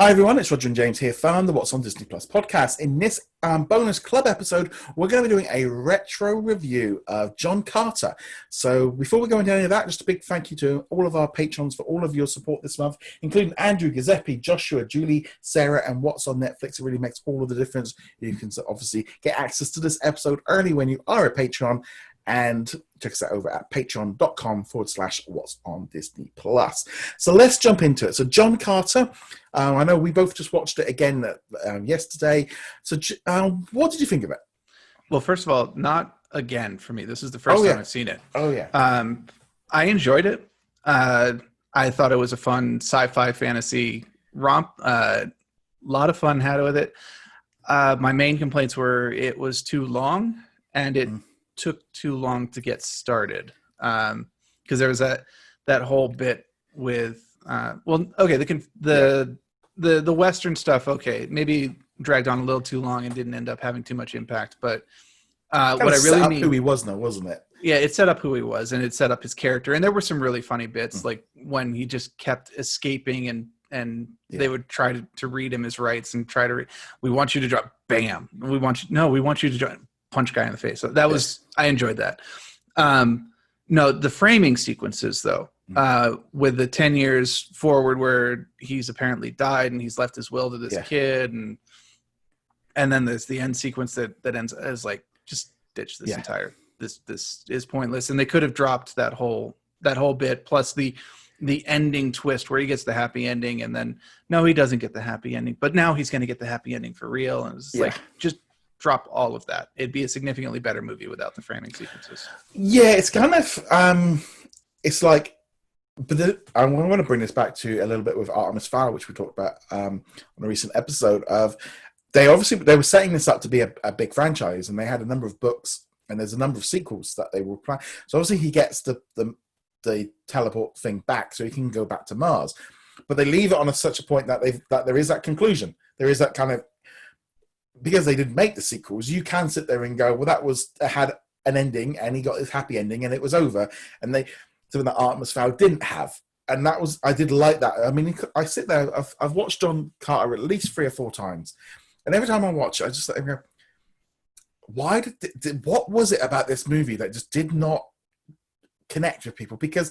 Hi everyone, it's Roger and James here from the What's on Disney Plus podcast. In this bonus club episode, we're going to be doing a retro review of John Carter. So before we go into any of that, just a big thank you to all of our patrons for all of your support this month, including Andrew, Giuseppe, Joshua, Julie, Sarah, and What's on Netflix. It really makes all of the difference. You can obviously get access to this episode early when you are a patron. And check us out over at patreon.com/what's on Disney Plus. So let's jump into it. So John Carter, I know we both just watched it again yesterday. So what did you think of it? Well, first of all, not again for me. This is the first time I've seen it. Oh, yeah. I enjoyed it. I thought it was a fun sci-fi fantasy romp. A lot of fun had with it. My main complaints were it was too long and it took too long to get started, because there was that whole bit with the Western stuff. Okay, maybe dragged on a little too long and didn't end up having too much impact. But what I really mean, who he was now, wasn't it? Yeah, it set up who he was and it set up his character. And there were some really funny bits, like when he just kept escaping and they would try to read him his rights and try to read. We want you to drop, bam. We want you to drop. Punch guy in the face. So that was, I enjoyed that. No, the framing sequences though, with the 10 years forward where he's apparently died and he's left his will to this kid, and then there's the end sequence that ends as like, just ditch this entire, this is pointless. And they could have dropped that whole bit, plus the ending twist where he gets the happy ending, and then no, he doesn't get the happy ending, but now he's going to get the happy ending for real. And it's like, just drop all of that. It'd be a significantly better movie without the framing sequences. Yeah, it's kind of it's like, but I want to bring this back to a little bit with Artemis Fowl, which we talked about on a recent episode. Of they were setting this up to be a big franchise, and they had a number of books, and there's a number of sequels that they were planning. So obviously he gets the teleport thing back, so he can go back to Mars, but they leave it on such a point that there is that conclusion. There is that kind of, because they didn't make the sequels, you can sit there and go, well, had an ending, and he got his happy ending, and it was over. And something that Artemis Fowl didn't have, and I did like that. I mean, I sit there. I've watched John Carter at least 3 or 4 times, and every time I watch it, I just sit there and go, what was it about this movie that just did not connect with people? Because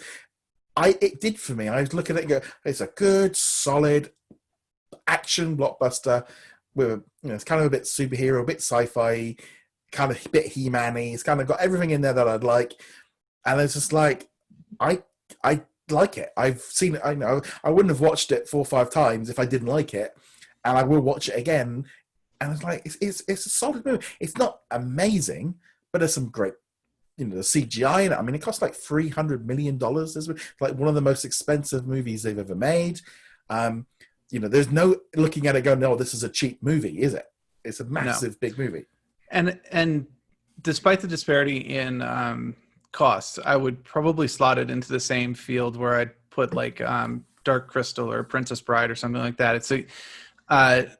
it did for me. I was looking at it and go, it's a good, solid action blockbuster. It's kind of a bit superhero, a bit sci-fi, kind of a bit He-Man-y. It's kind of got everything in there that I'd like, and it's just like I like it. I've seen it. I know I wouldn't have watched it 4 or 5 times if I didn't like it, and I will watch it again. And it's like it's a solid movie. It's not amazing, but there's some great, the CGI in it. I mean, it cost like $300 million. It's like one of the most expensive movies they've ever made. There's no looking at it going, no, this is a cheap movie, is it? It's a massive, big movie. And despite the disparity in costs, I would probably slot it into the same field where I'd put like Dark Crystal or Princess Bride or something like that. It's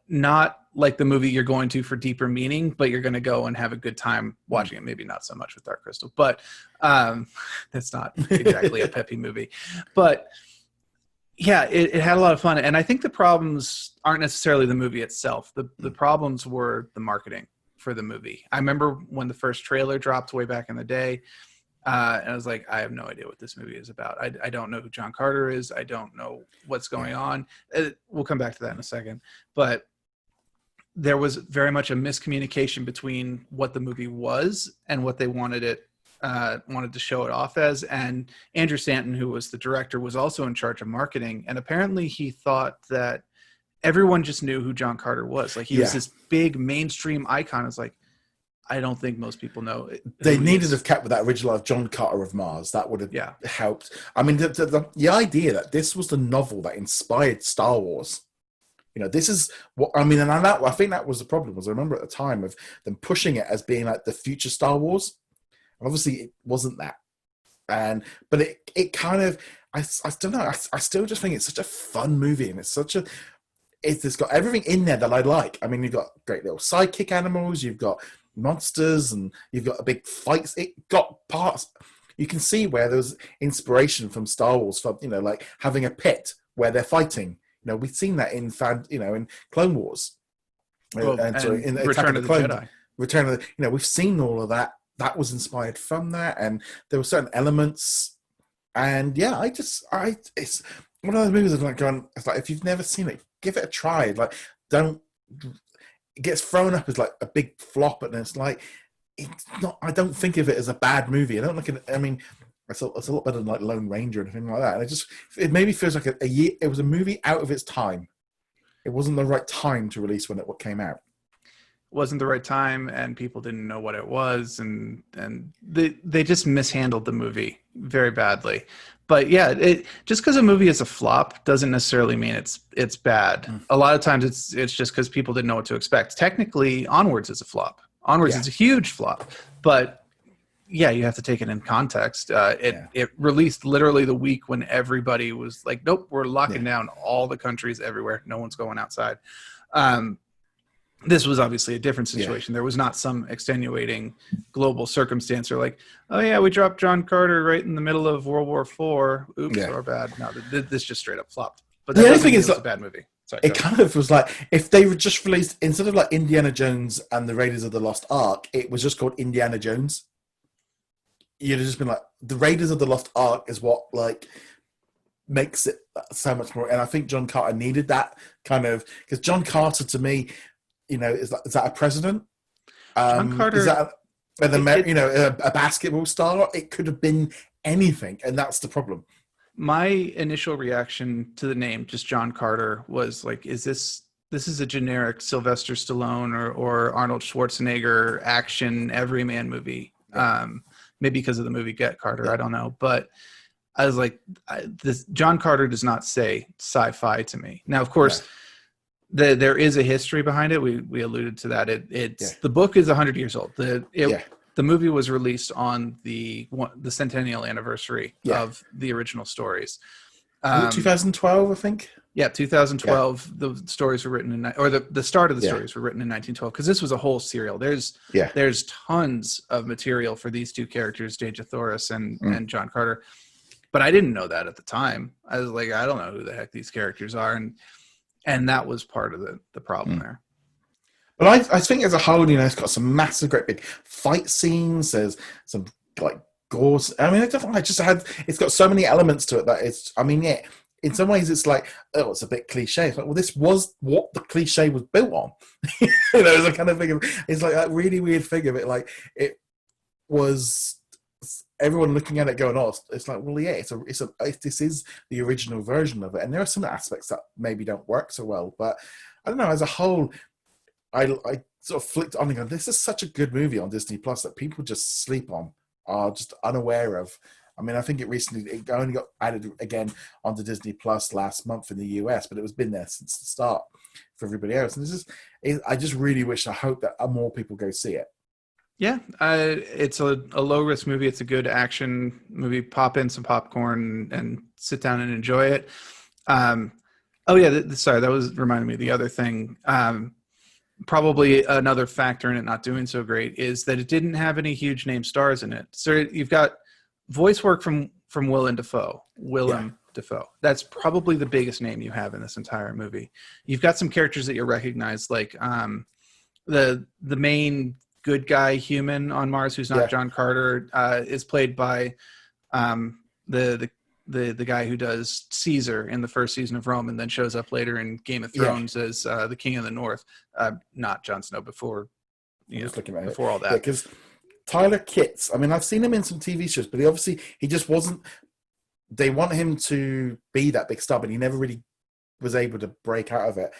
not like the movie you're going to for deeper meaning, but you're going to go and have a good time watching it. Maybe not so much with Dark Crystal, but that's not exactly a peppy movie. But yeah, it had a lot of fun. And I think the problems aren't necessarily the movie itself. The problems were the marketing for the movie. I remember when the first trailer dropped way back in the day, and I was like, I have no idea what this movie is about. I don't know who John Carter is. I don't know what's going on. We'll come back to that in a second. But there was very much a miscommunication between what the movie was and what they wanted to show it off as. And Andrew Stanton, who was the director, was also in charge of marketing. And apparently he thought that everyone just knew who John Carter was. Like he was this big mainstream icon. It's like, I don't think most people know it. They needed to have kept with that original of John Carter of Mars. That would have helped. I mean, the idea that this was the novel that inspired Star Wars. This is what I mean. And I think that was the problem. Was I remember at the time of them pushing it as being like the future Star Wars. Obviously, it wasn't that, but it kind of I don't know. I still just think it's such a fun movie, and it's got everything in there that I like. I mean, you've got great little sidekick animals, you've got monsters, and you've got a big fights. It got parts. You can see where there's inspiration from Star Wars for like having a pit where they're fighting. we've seen that in in Clone Wars, Well, and sorry, and in Attack of Return the of the Clones, Jedi. Return of the, we've seen all of that. That was inspired from that, and there were certain elements. And yeah, it's one of those movies that's like going. It's like if you've never seen it, give it a try. Like, don't. It gets thrown up as like a big flop, and it's like it's not. I don't think of it as a bad movie. I don't look at it. I mean, it's a lot better than like Lone Ranger or anything like that. And it maybe feels like a year. It was a movie out of its time. It wasn't the right time to release when it came out. Wasn't the right time, and people didn't know what it was, and they just mishandled the movie very badly. But yeah, just because a movie is a flop doesn't necessarily mean it's bad. A lot of times it's just because people didn't know what to expect. Technically, Onwards is a flop. Onwards is a huge flop, but yeah, you have to take it in context. It released literally the week when everybody was like, nope, we're locking down all the countries everywhere. No one's going outside. This was obviously a different situation. There was not some extenuating global circumstance or like, oh yeah, we dropped John Carter right in the middle of World War IV. Oops, our bad. No, this just straight up flopped. But that doesn't mean it's a bad movie. Sorry, it kind of was like if they were just released instead of like Indiana Jones and the Raiders of the Lost Ark, it was just called Indiana Jones. You'd have just been like, the Raiders of the Lost Ark is what like makes it so much more. And I think John Carter needed that kind of, because John Carter to me, is that a president? John Carter is that a basketball star? It could have been anything, and that's the problem. My initial reaction to the name, just John Carter, was like, this is a generic Sylvester Stallone or Arnold Schwarzenegger action everyman movie. Maybe because of the movie Get Carter, I don't know, but I was like, this John Carter does not say sci-fi to me. Now, of course, there is a history behind it. We alluded to that. The book is 100 years old. The movie was released on the centennial anniversary of the original stories. 2012, I think. Yeah, 2012. Yeah. The stories were written the start of the stories were written in 1912, because this was a whole serial. There's tons of material for these two characters, Dejah Thoris and John Carter. But I didn't know that at the time. I was like, I don't know who the heck these characters are, and that was part of the problem there. But I think as a whole, it's got some massive, great big fight scenes. There's some like gores. I mean, it's got so many elements to it that in some ways it's like, oh, it's a bit cliche. It's like, well, this was what the cliche was built on. It's a kind of thing of, it's like that really weird thing of it. Like it was everyone looking at it going, oh, it's like, well, yeah, this is the original version of it. And there are some aspects that maybe don't work so well, but I don't know, as a whole, I sort of flicked on and go, this is such a good movie on Disney Plus that people just sleep on, are just unaware of. I mean, I think it only got added again onto Disney Plus last month in the US, but it was been there since the start for everybody else. And I just really wish, I hope that more people go see it. Yeah, it's a low-risk movie. It's a good action movie. Pop in some popcorn and sit down and enjoy it. Sorry, that was reminding me of the other thing. Probably another factor in it not doing so great is that it didn't have any huge name stars in it. So you've got voice work from Willem Dafoe. That's probably the biggest name you have in this entire movie. You've got some characters that you recognize, like the main good guy human on Mars, who's not John Carter, is played by the guy who does Caesar in the first season of Rome, and then shows up later in Game of Thrones as the King of the North. Not Jon Snow, before all that. Because Tyler Kitts, I mean, I've seen him in some TV shows, but he just wasn't. They want him to be that big star, but he never really was able to break out of it.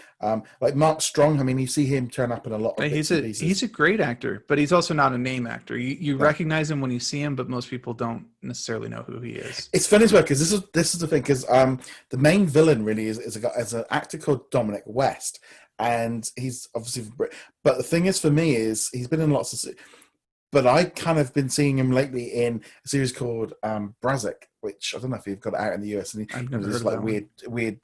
Like Mark Strong, I mean, you see him turn up in a lot of bits and pieces. He's a great actor, but he's also not a name actor. You recognize him when you see him, but most people don't necessarily know who he is. It's funny as well, because this is the thing, because the main villain really is an actor called Dominic West, and he's obviously, but the thing is for me is he's been in lots of, but I kind of been seeing him lately in a series called Brazic, which I don't know if you've got it out in the US, and he was this like weird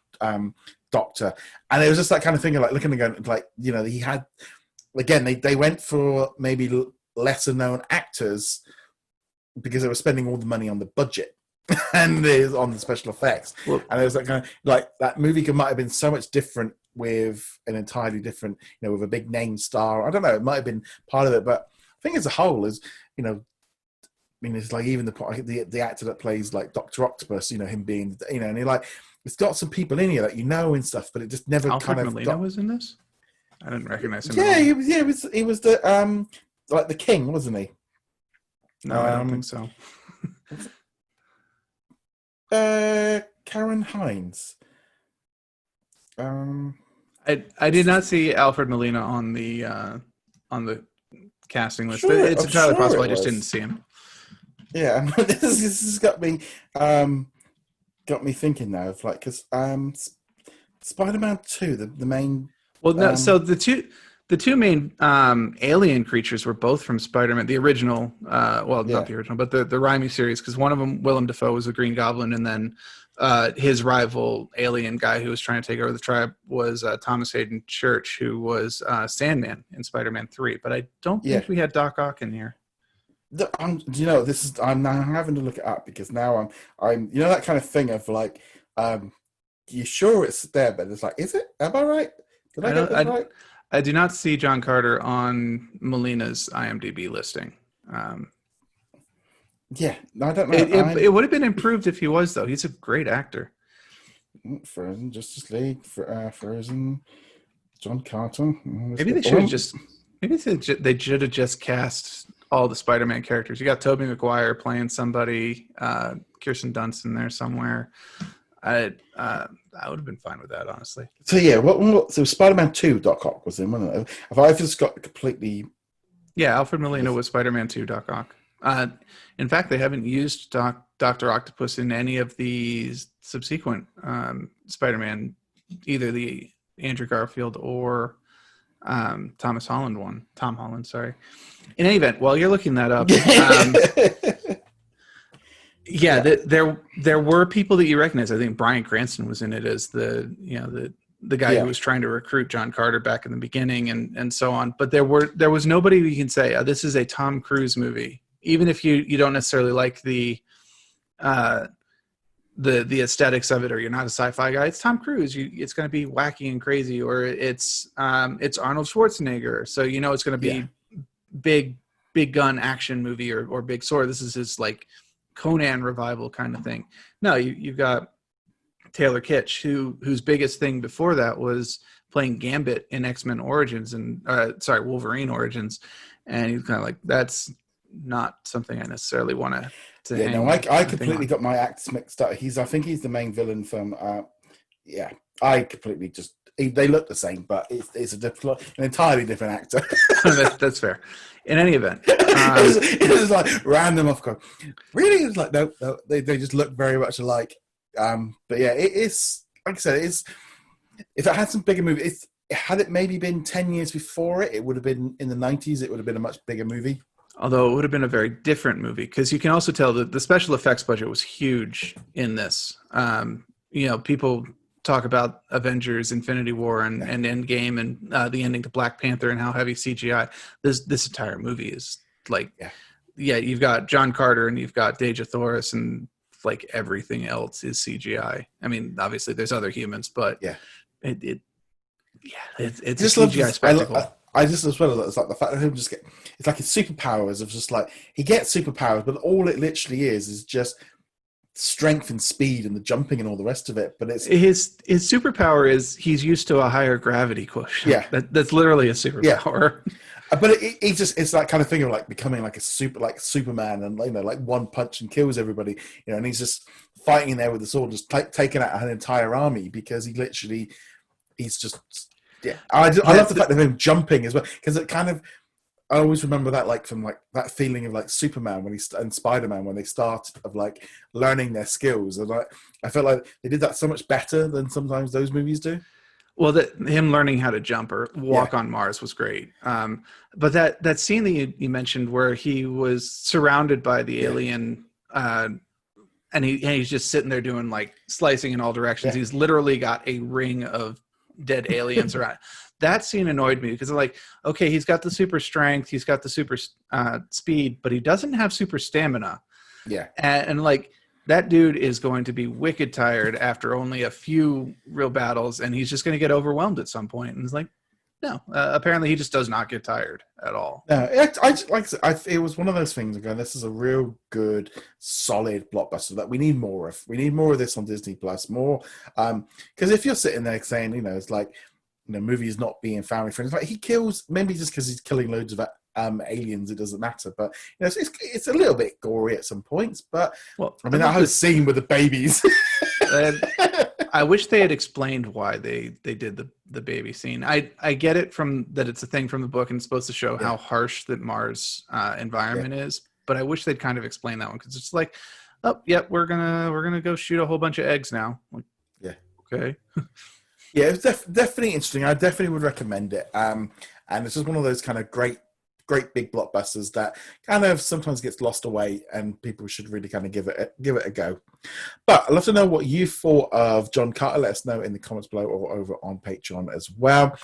doctor, and it was just that kind of thing of like looking and going, like, he had, again, they went for maybe lesser known actors because they were spending all the money on the budget. and is on the special effects. Well, And it was like kind of like that movie might have been so much different with an entirely different, with a big name star. I don't know. It might have been part of it, but I think as a whole is, I mean, it's like even the actor that plays like Doctor Octopus, him being, and you're like, it's got some people in here that and stuff, but it just never Alfred kind of Molina got. was in this. I didn't recognize him at Yeah, all. he was the like the king, wasn't he? No, I don't think so. Karen Hines. I did not see Alfred Molina on the casting list. Sure, It's I'm entirely sure possible it I just didn't was. see him. Yeah, this has got me thinking now of like because Spider-Man 2, the main. Well, no. So the two main alien creatures were both from Spider-Man, the original. Well, not Yeah, the original, but the Raimi series, because one of them, Willem Dafoe, was the Green Goblin, and then his rival alien guy who was trying to take over the tribe was Thomas Hayden Church, who was Sandman in Spider-Man 3. But I don't yeah. think we had Doc Ock in here. This is. I'm now having to look it up because now I'm. That kind of thing of like, you sure it's there, but it's like, is it? Am I right? Did I I get don't. this right? I do not see John Carter on Molina's IMDb listing. Um, Yeah, I don't know. it would have been improved if he was, though. He's a great actor. Frozen, Justice League, Frozen, John Carter. Maybe they should have just. Maybe they should have just cast all the Spider-Man characters. You got Tobey Maguire playing somebody, Kirsten Dunst in there somewhere. I would have been fine with that, honestly. So yeah, so Spider-Man 2 Doc Ock was in, wasn't it? Have I just got completely? Yeah, Alfred Molina was Spider-Man 2 Doc Ock. In fact, they haven't used Dr. Octopus in any of the subsequent Spider-Man, either the Andrew Garfield or Tom Holland, sorry. In any event, while you're looking that up, there were people that you recognize. I think Bryan Cranston was in it as the guy who was trying to recruit John Carter back in the beginning, and so on. But there was nobody you can say, oh, this is a Tom Cruise movie, even if you don't necessarily like the aesthetics of it, or you're not a sci-fi guy. It's Tom Cruise. It's going to be wacky and crazy, or it's Arnold Schwarzenegger. So it's going to be big gun action movie or big sword. This is his like Conan revival kind of thing. No, you've got Taylor Kitsch, whose biggest thing before that was playing Gambit in X-Men Origins and Wolverine Origins, and he's kind of like, that's not something I necessarily want to Yeah, hang no, I completely on. got my acts mixed up. I think he's the main villain from. I completely just. They look the same, but it's an entirely different actor. That's fair. In any event, it was like random off. Really, it's like no, they just look very much alike. But yeah, it is, like I said, if it had some bigger movies, had it maybe been 10 years before it would have been in the 90s. It would have been a much bigger movie. Although it would have been a very different movie, because you can also tell that the special effects budget was huge in this. People talk about Avengers, Infinity War, and Endgame, and the ending to Black Panther, and how heavy CGI. This entire movie is like, you've got John Carter and you've got Deja Thoris, and like everything else is CGI. I mean, obviously there's other humans, but it's a CGI spectacle. I just, as well, it's like the fact that him it's like his superpowers of just like, he gets superpowers, but all it literally is just strength and speed and the jumping and all the rest of it. But it's his superpower is he's used to a higher gravity quotient. Yeah, that's literally a superpower. Yeah. But it's that kind of thing of like becoming like Superman, and like one punch and kills everybody, and he's just fighting there with the sword, just taking out an entire army because he's just. Yeah, I love the fact of him jumping as well, because it kind of, I always remember that like from like that feeling of like Superman and Spider-Man when they started of like learning their skills, and I felt like they did that so much better than sometimes those movies do. Well, him learning how to jump or walk on Mars was great. But that scene that you mentioned where he was surrounded by the alien, and he's just sitting there doing like slicing in all directions. He's literally got a ring of dead aliens around. That scene annoyed me because like, okay, he's got the super strength, he's got the super speed, but he doesn't have super stamina. Yeah. And like that dude is going to be wicked tired after only a few real battles, and he's just going to get overwhelmed at some point. And it's like, no, apparently he just does not get tired at all. No, like I said, it was one of those things. Again, this is a real good, solid blockbuster that we need more of. We need more of this on Disney Plus. More, because if you're sitting there saying, it's like, movies not being family friendly, like he kills, maybe just because he's killing loads of aliens, it doesn't matter. But it's a little bit gory at some points. But well, I mean, that whole scene with the babies. I wish they had explained why they did the baby scene. I get it from that it's a thing from the book and it's supposed to show how harsh that Mars environment is, but I wish they'd kind of explain that one, because it's like, oh yeah, we're gonna go shoot a whole bunch of eggs now. Like, yeah, okay. Yeah, it's definitely interesting. I definitely would recommend it. And it's just one of those kind of great big blockbusters that kind of sometimes gets lost away, and people should really kind of give it a go. But I'd love to know what you thought of John Carter. Let us know in the comments below or over on Patreon as well.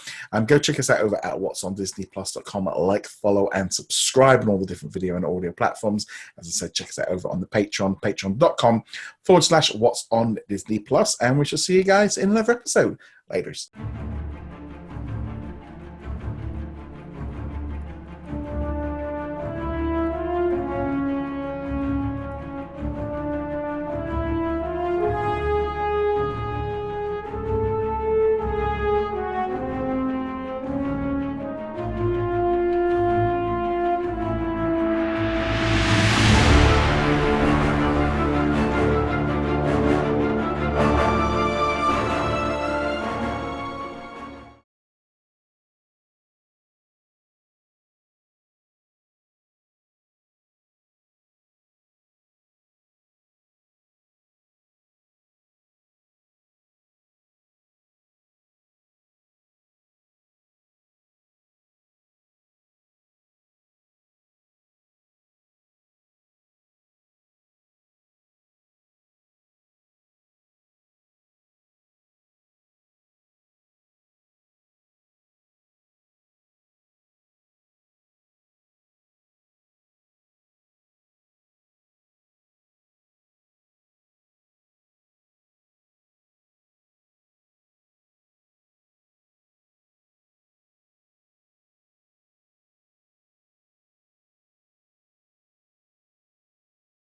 Go check us out over at whatsondisneyplus.com. Like, follow, and subscribe on all the different video and audio platforms. As I said, check us out over on the Patreon, patreon.com/what's on Disney Plus. And we shall see you guys in another episode. Laters.